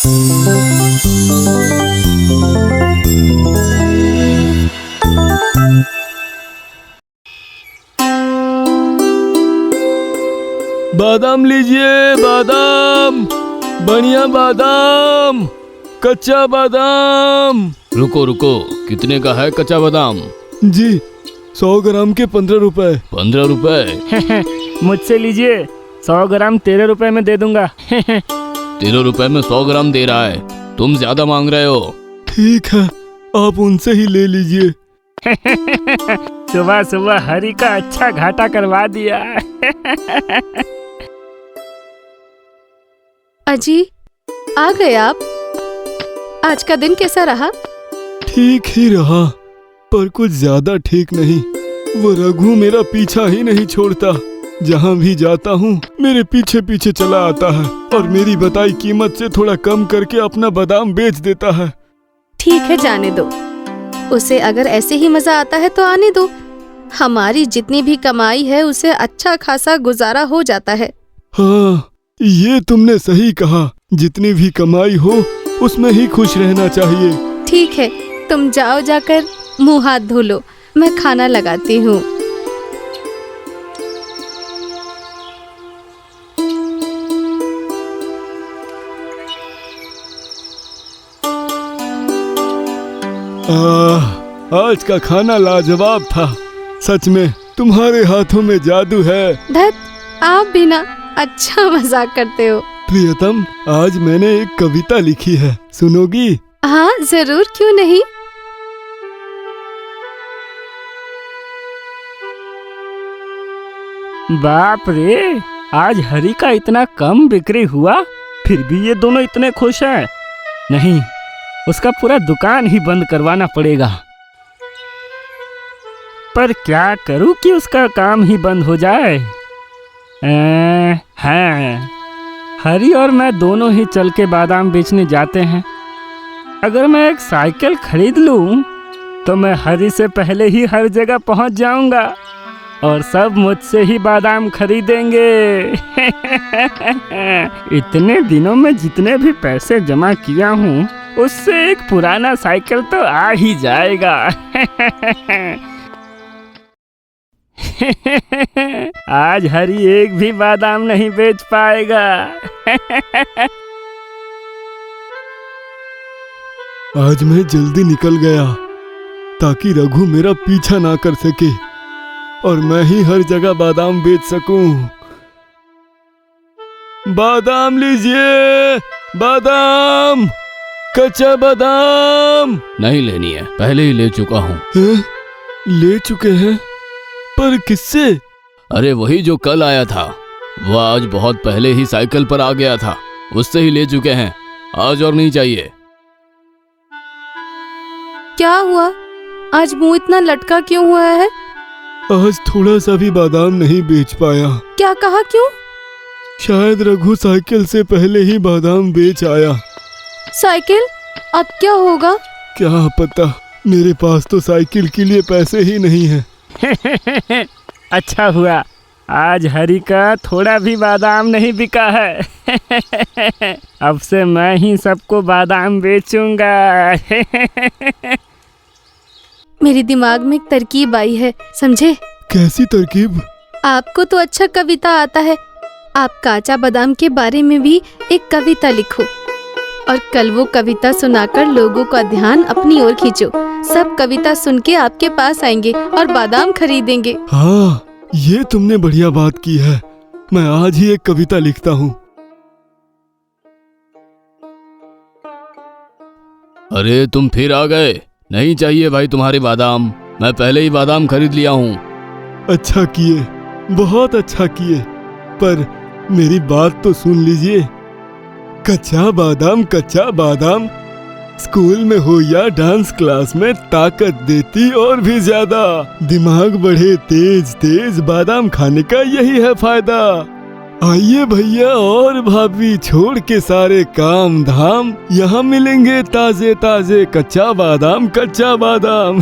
बादाम लीजिए, बादाम, बढ़िया बादाम, कच्चा बादाम। रुको रुको, कितने का है कच्चा बादाम? जी 100 ग्राम के 15 रुपए। 15 रुपए? मुझसे लीजिए, 100 ग्राम 13 रुपए में दे दूंगा। 13 रुपए में 100 ग्राम दे रहा है, तुम ज्यादा मांग रहे हो। ठीक है, आप उनसे ही ले लीजिए। सुबह सुबह हरी का अच्छा घाटा करवा दिया। अजी, आ गए आप? आज का दिन कैसा रहा? ठीक ही रहा, पर कुछ ज्यादा ठीक नहीं। वो रघु मेरा पीछा ही नहीं छोड़ता। जहाँ भी जाता हूँ मेरे पीछे पीछे चला आता है और मेरी बताई कीमत से थोड़ा कम करके अपना बादाम बेच देता है। ठीक है, जाने दो उसे। अगर ऐसे ही मजा आता है तो आने दो। हमारी जितनी भी कमाई है उसे अच्छा खासा गुजारा हो जाता है। हाँ, ये तुमने सही कहा। जितनी भी कमाई हो उसमें ही खुश रहना चाहिए। ठीक है, तुम जाओ, जाकर मुंह हाथ धो लो, मैं खाना लगाती हूँ। आज का खाना लाजवाब था। सच में तुम्हारे हाथों में जादू है। धत, आप भी ना अच्छा मजाक करते हो। प्रियतम, आज मैंने एक कविता लिखी है, सुनोगी? हाँ जरूर, क्यों नहीं। बाप रे, आज हरी का इतना कम बिक्री हुआ, फिर भी ये दोनों इतने खुश हैं। नहीं, उसका पूरा दुकान ही बंद करवाना पड़ेगा। पर क्या करूं कि उसका काम ही बंद हो जाए। हाँ, हरी और मैं दोनों ही चल के बादाम बेचने जाते हैं। अगर मैं एक साइकिल खरीद लूं तो मैं हरी से पहले ही हर जगह पहुंच जाऊंगा और सब मुझसे ही बादाम खरीदेंगे। इतने दिनों में जितने भी पैसे जमा किया हूँ उससे एक पुराना साइकिल तो आ ही जाएगा। आज हरी एक भी बादाम नहीं बेच पाएगा। आज मैं जल्दी निकल गया ताकि रघु मेरा पीछा ना कर सके और मैं ही हर जगह बादाम बेच सकूं। बादाम लीजिए, बादाम, कच्चा बादाम। नहीं लेनी है, पहले ही ले चुका हूँ। ले चुके हैं? पर किससे? अरे वही जो कल आया था, वो आज बहुत पहले ही साइकिल पर आ गया था, उससे ही ले चुके हैं। आज और नहीं चाहिए। क्या हुआ? आज मुंह इतना लटका क्यों हुआ है? आज थोड़ा सा भी बादाम नहीं बेच पाया। क्या कहा, क्यों? शायद रघु साइकिल से पहले ही बादाम बेच आया। साइकिल? अब क्या होगा? क्या पता, मेरे पास तो साइकिल के लिए पैसे ही नहीं है। अच्छा हुआ, आज हरी का थोड़ा भी बादाम नहीं बिका है। अब से मैं ही सबको बादाम बेचूंगा। मेरे दिमाग में एक तरकीब आई है, समझे? कैसी तरकीब? आपको तो अच्छा कविता आता है। आप काचा बादाम के बारे में भी एक कविता लिखो और कल वो कविता सुनाकर लोगों का ध्यान अपनी ओर खींचो। सब कविता सुन के आपके पास आएंगे और बादाम खरीदेंगे। हाँ, ये तुमने बढ़िया बात की है। मैं आज ही एक कविता लिखता हूँ। अरे तुम फिर आ गए। नहीं चाहिए भाई तुम्हारे बादाम, मैं पहले ही बादाम खरीद लिया हूँ। अच्छा किए, बहुत अच्छा किए, पर मेरी बात तो सुन लीजिए। कच्चा बादाम, कच्चा बादाम, स्कूल में हो या डांस क्लास में ताकत देती और भी ज्यादा। दिमाग बढ़े तेज तेज, बादाम खाने का यही है फायदा। आइए भैया और भाभी, छोड़ के सारे काम धाम, यहाँ मिलेंगे ताजे ताजे कच्चा बादाम, कच्चा बादाम।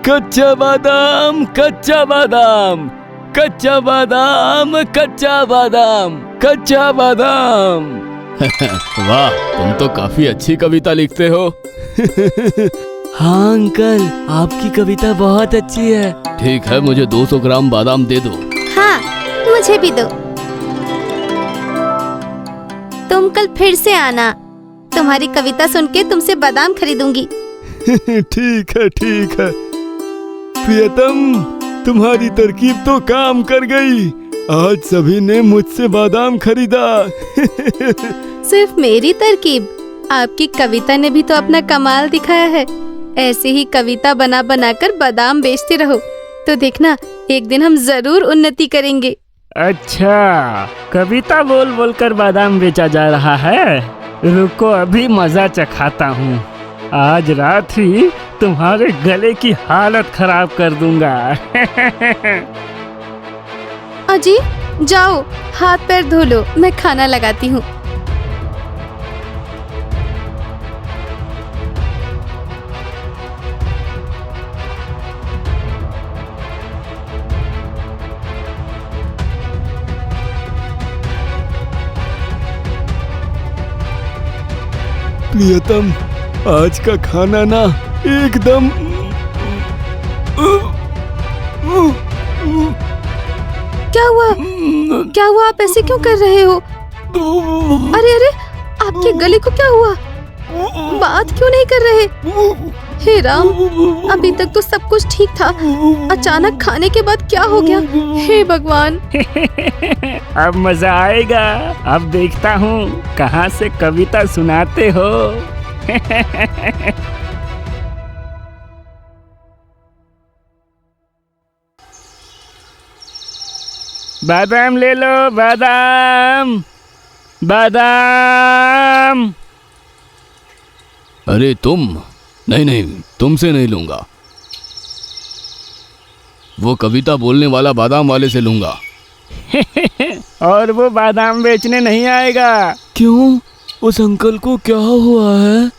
कच्चा बादाम, कच्चा बादाम, कच्चा बादाम, कच्चा बादाम, कच्चा बादाम। वाह, तुम तो काफी अच्छी कविता लिखते हो। हाँ अंकल, आपकी कविता बहुत अच्छी है। ठीक है, मुझे 200 ग्राम बादाम दे दो। हाँ, मुझे भी दो। तुम कल फिर से आना, तुम्हारी कविता सुन के तुमसे बादाम खरीदूंगी। ठीक है ठीक है। प्रियतम, तुम्हारी तरकीब तो काम कर गई। आज सभी ने मुझसे बादाम खरीदा। सिर्फ मेरी तरकीब, आपकी कविता ने भी तो अपना कमाल दिखाया है। ऐसे ही कविता बना बना कर बादाम बेचते रहो तो देखना एक दिन हम जरूर उन्नति करेंगे। अच्छा, कविता बोल बोल कर बादाम बेचा जा रहा है। रुको, अभी मजा चखाता हूँ। आज रात ही तुम्हारे गले की हालत खराब कर दूंगा। अजी, जाओ हाथ पैर धो लो, मैं खाना लगाती हूँ। प्रियतम, आज का खाना ना एकदम क्या हुआ? क्या हुआ? आप ऐसे क्यों कर रहे हो? अरे अरे, आपके गले को क्या हुआ? बात क्यों नहीं कर रहे? हे राम, अभी तक तो सब कुछ ठीक था, अचानक खाने के बाद क्या हो गया? हे भगवान। अब मजा आएगा। अब देखता हूँ कहाँ से कविता सुनाते हो। बादाम ले लो, बादाम बादाम। अरे तुम, नहीं नहीं, तुमसे नहीं लूंगा। वो कविता बोलने वाला बादाम वाले से लूंगा। और वो बादाम बेचने नहीं आएगा। क्यों? उस अंकल को क्या हुआ है?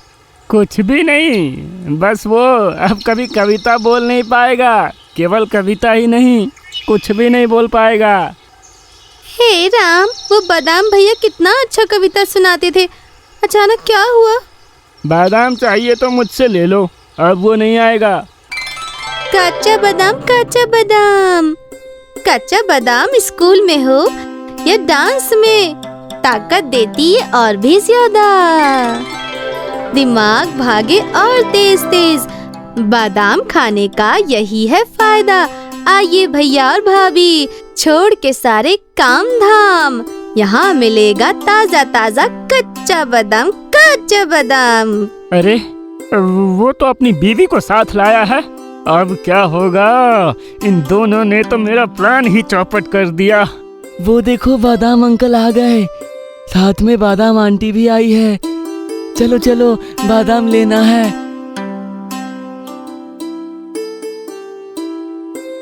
कुछ भी नहीं, बस वो अब कभी कविता बोल नहीं पाएगा। केवल कविता ही नहीं, कुछ भी नहीं बोल पाएगा। हे राम, वो बादाम भैया कितना अच्छा कविता सुनाते थे, अचानक क्या हुआ? बादाम चाहिए तो मुझसे ले लो, अब वो नहीं आएगा। कच्चा बादाम, कच्चा बादाम। कच्चा बादाम स्कूल में हो या डांस में, ताकत देती है और भी ज्यादा। दिमाग भागे और तेज तेज, बादाम खाने का यही है फायदा। आइए भैया और भाभी, छोड़ के सारे काम धाम, यहाँ मिलेगा ताजा ताजा कच्चा बादाम, कच्चा बादाम। अरे, वो तो अपनी बीवी को साथ लाया है। अब क्या होगा? इन दोनों ने तो मेरा प्लान ही चौपट कर दिया। वो देखो, बादाम अंकल आ गए, साथ में बादाम आंटी भी आई है। चलो चलो, बादाम लेना है।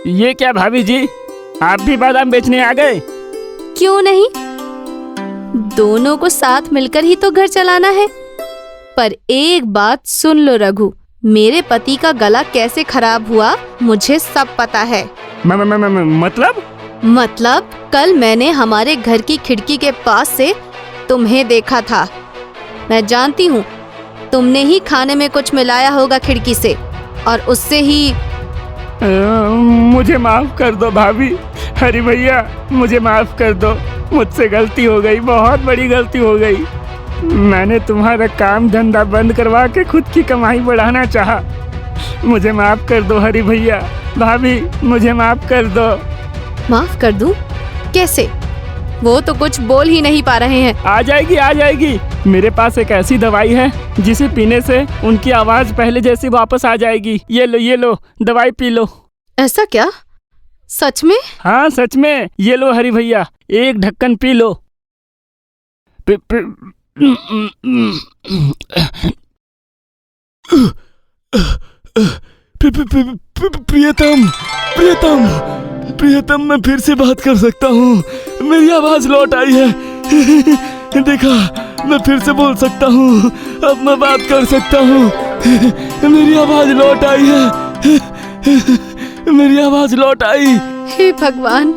ये क्या भाभी जी, आप भी बादाम बेचने आ गए? क्यों नहीं, दोनों को साथ मिलकर ही तो घर चलाना है। पर एक बात सुन लो रघु, मेरे पति का गला कैसे खराब हुआ मुझे सब पता है। मतलब कल मैंने हमारे घर की खिड़की के पास से तुम्हें देखा था। मैं जानती हूँ तुमने ही खाने में कुछ मिलाया होगा खिड़की से, और उससे ही। मुझे माफ कर दो भाभी। हरी भैया, मुझे माफ कर दो, मुझसे गलती हो गई, बहुत बड़ी गलती हो गई। मैंने तुम्हारा काम धंधा बंद करवा के खुद की कमाई बढ़ाना चाहा। मुझे माफ कर दो हरी भैया, भाभी मुझे माफ कर दो। माफ कर दूं? कैसे? वो तो कुछ बोल ही नहीं पा रहे हैं। आ जाएगी, आ जाएगी। मेरे पास एक ऐसी दवाई है जिसे पीने से उनकी आवाज पहले जैसी वापस आ जाएगी। ये लो, दवाई पी लो। ऐसा क्या? सच में? हाँ सच में। ये लो हरी भैया, एक ढक्कन पी लो। प्रियतम, प्रियतम, प्रियतम, मैं फिर से बात कर सकता हूँ। मेरी आवाज लौट आई है। देखा, मैं फिर से बोल सकता हूँ। अब मैं बात कर सकता हूँ। मेरी आवाज लौट आई है। मेरी आवाज लौट आई। हे भगवान,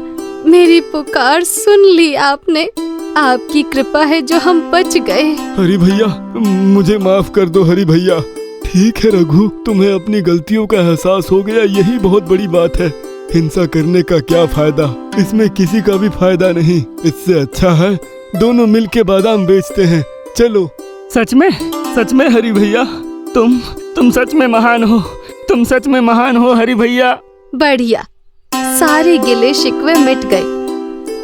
मेरी पुकार सुन ली आपने। आपकी कृपा है जो हम बच गए। हरी भैया, मुझे माफ कर दो हरी भैया। ठीक है रघु, तुम्हें अपनी गलतियों का एहसास हो गया, यही बहुत बड़ी बात है। हिंसा करने का क्या फायदा, इसमें किसी का भी फायदा नहीं। इससे अच्छा है दोनों मिलके बादाम बेचते हैं। चलो। सच में हरी भैया, तुम सच में महान हो। तुम सच में महान हो हरी भैया। बढ़िया, सारे गिले शिकवे मिट गए।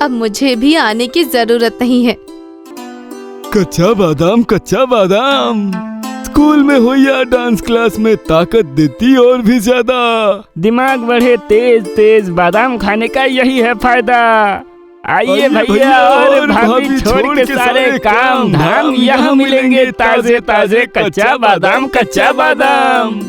अब मुझे भी आने की जरूरत नहीं है। कच्चा बादाम, कच्चा बादाम। स्कूल में हो या डांस क्लास में ताकत देती और भी ज्यादा। दिमाग बढ़े तेज बादाम खाने का यही है फायदा। आइए भैया और भाभी छोड़ के सारे काम धाम, यहाँ मिलेंगे ताजे ताजे कच्चा बादाम, कच्चा बादाम।